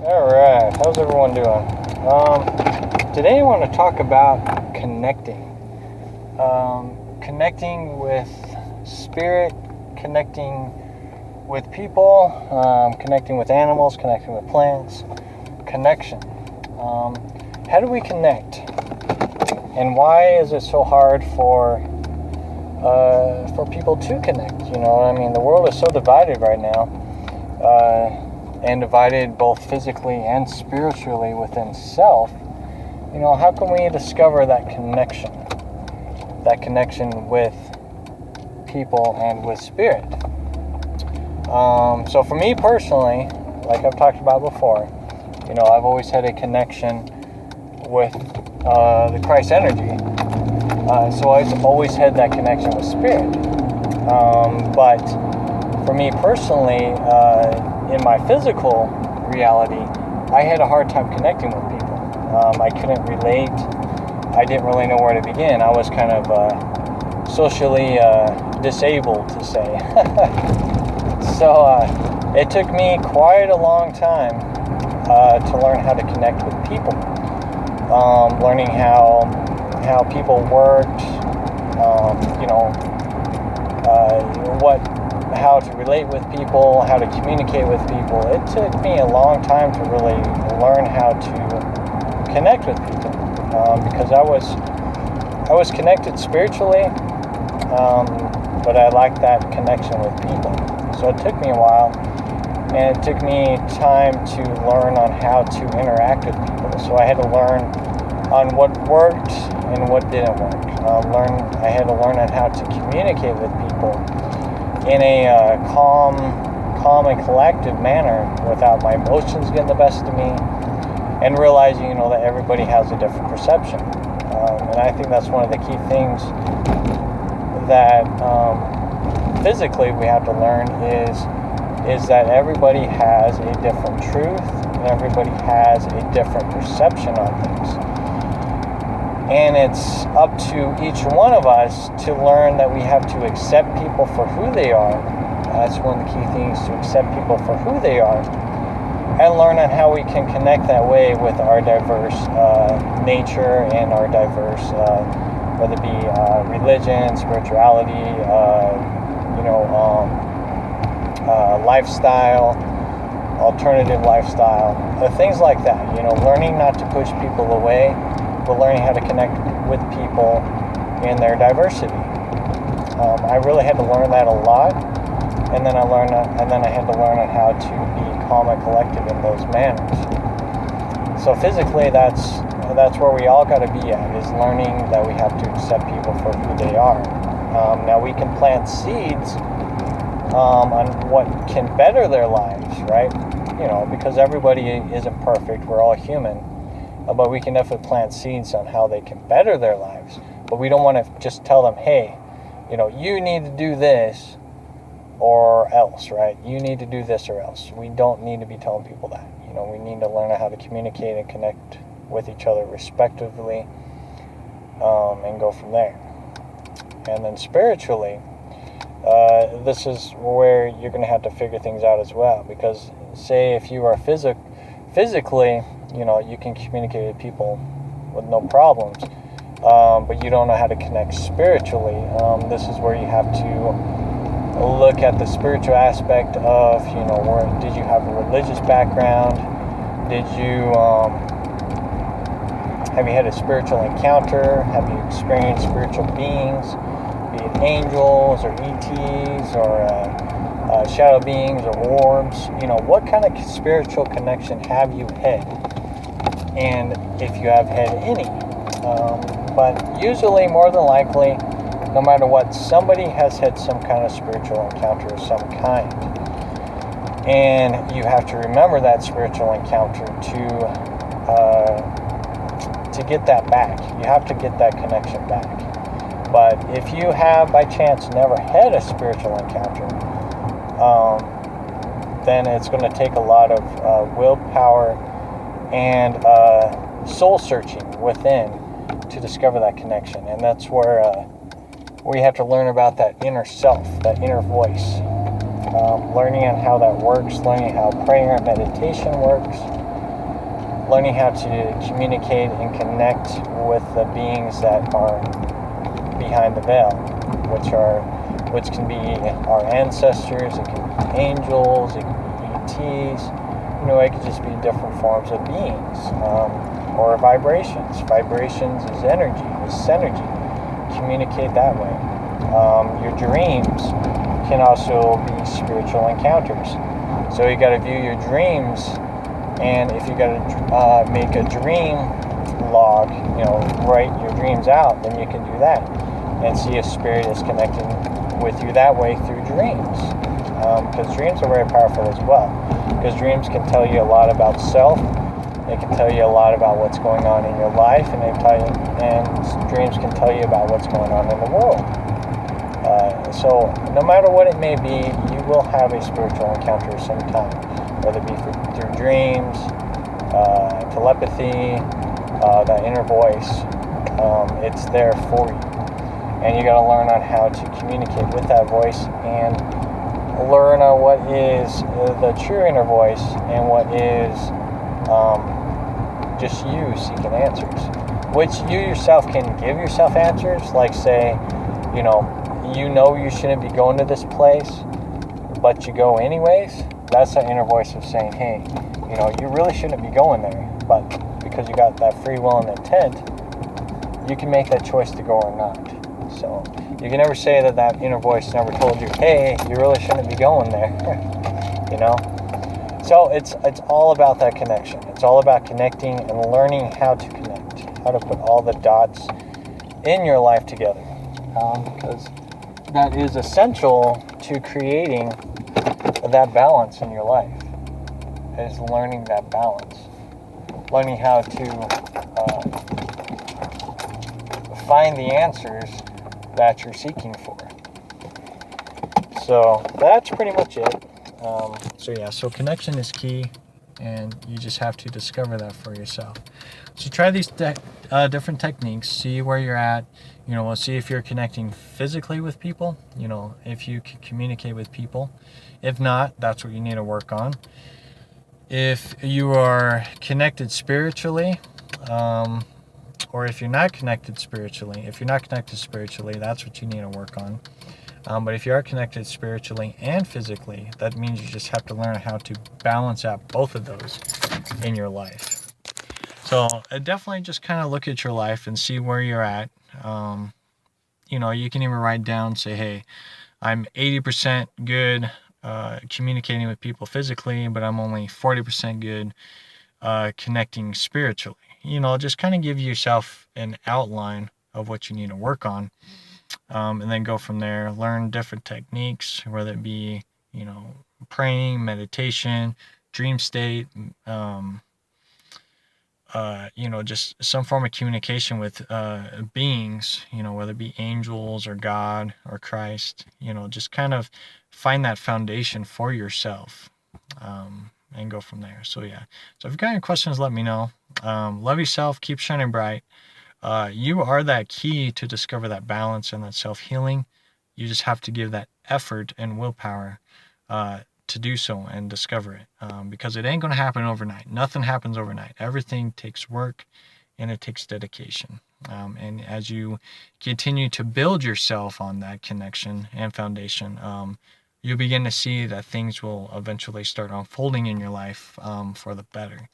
Alright, how's everyone doing? Today I want to talk about connecting. Connecting with spirit, connecting with people, connecting with animals, connecting with plants. Connection. How do we connect? And why is it so hard for people to connect? You know, I mean, the world is so divided right now. And divided both physically and spiritually within self. You know, how can we discover that connection with people and with spirit? So for me personally, like I've talked about before, you know, I've always had a connection with the Christ energy. So I've always had that connection with spirit. But for me personally, in my physical reality, I had a hard time connecting with people. I couldn't relate. I didn't really know where to begin. I was kind of socially disabled, to say. So it took me quite a long time to learn how to connect with people. Learning how people worked, how to relate with people, how to communicate with people. It took me a long time to really learn how to connect with people, because I was connected spiritually, but I lacked that connection with people. So it took me a while, and it took me time to learn on how to interact with people. So I had to learn on what worked and what didn't work. I had to learn on how to communicate with people in a calm and collective manner without my emotions getting the best of me, and realizing, you know, that everybody has a different perception. And I think that's one of the key things that physically we have to learn is that everybody has a different truth and everybody has a different perception on things. And it's up to each one of us to learn that we have to accept people for who they are. That's one of the key things, to accept people for who they are, and learn on how we can connect that way with our diverse nature and our diverse, whether it be religion, spirituality, lifestyle, alternative lifestyle, things like that. You know, learning not to push people away, but learning how to connect with people in their diversity. I really had to learn that a lot, and then I had to learn on how to be calm and collected in those manners. So physically, that's where we all got to be at, is learning that we have to accept people for who they are. Now we can plant seeds on what can better their lives, right? You know, because everybody isn't perfect. We're all human. But we can definitely plant seeds on how they can better their lives. But we don't want to just tell them, hey, you know, you need to do this or else, right? You need to do this or else. We don't need to be telling people that. You know, we need to learn how to communicate and connect with each other respectively, and go from there. And then spiritually, this is where you're going to have to figure things out as well. Because say if you are physically, you know, you can communicate with people with no problems, but you don't know how to connect spiritually. This is where you have to look at the spiritual aspect of, you know, did you have a religious background? Have you had a spiritual encounter? Have you experienced spiritual beings, be it angels or ETs or shadow beings or orbs? You know, what kind of spiritual connection have you had? And if you have had any. But usually, more than likely, no matter what, somebody has had some kind of spiritual encounter of some kind. And you have to remember that spiritual encounter to get that back. You have to get that connection back. But if you have, by chance, never had a spiritual encounter, then it's going to take a lot of willpower and soul searching within to discover that connection. And that's where you have to learn about that inner self, that inner voice. Learning on how that works, learning how prayer and meditation works, learning how to communicate and connect with the beings that are behind the veil, which can be our ancestors, it can be angels, it can be ETs, it could just be different forms of beings, or vibrations. Vibrations is energy, is synergy. Communicate that way. Your dreams can also be spiritual encounters. So you got to view your dreams, and if you got to make a dream log, write your dreams out, then you can do that and see if spirit is connecting with you that way through dreams. Because dreams are very powerful as well. Because dreams can tell you a lot about self. They can tell you a lot about what's going on in your life, and dreams can tell you about what's going on in the world. So no matter what it may be, you will have a spiritual encounter sometime, whether it be through dreams, telepathy, that inner voice. It's there for you, and you got to learn on how to communicate with that voice and learn on what is the true inner voice and what is just you seeking answers, which you yourself can give yourself answers, like say, you shouldn't be going to this place, but you go anyways. That's the inner voice of saying, hey, you really shouldn't be going there, but because you got that free will and intent, you can make that choice to go or not. So you can never say that inner voice never told you, hey, you really shouldn't be going there. So it's all about that connection. It's all about connecting and learning how to connect, how to put all the dots in your life together, because that is essential to creating that balance in your life, is learning that balance, learning how to find the answers that you're seeking for. So that's pretty much it. So connection is key, and you just have to discover that for yourself. So try these different techniques, see where you're at. We'll see if you're connecting physically with people, if you can communicate with people. If not, that's what you need to work on. If you are connected spiritually, or if you're not connected spiritually, that's what you need to work on. But if you are connected spiritually and physically, that means you just have to learn how to balance out both of those in your life. So definitely just kind of look at your life and see where you're at. You can even write down, say, hey, I'm 80% good communicating with people physically, but I'm only 40% good connecting spiritually. Just kind of give yourself an outline of what you need to work on, and then go from there. Learn different techniques, whether it be, praying, meditation, dream state, just some form of communication with beings, whether it be angels or God or Christ, just kind of find that foundation for yourself, and go from there. So yeah. So if you've got any questions, let me know. Love yourself, keep shining bright. You are that key to discover that balance and that self-healing. You just have to give that effort and willpower to do so and discover it, because it ain't going to happen overnight. Nothing happens overnight. Everything takes work, and it takes dedication. And as you continue to build yourself on that connection and foundation, you'll begin to see that things will eventually start unfolding in your life for the better.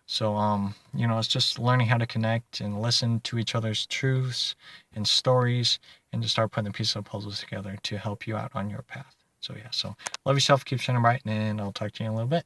So, it's just learning how to connect and listen to each other's truths and stories, and just start putting the pieces of puzzles together to help you out on your path. So, yeah. So, love yourself, keep shining bright, and I'll talk to you in a little bit.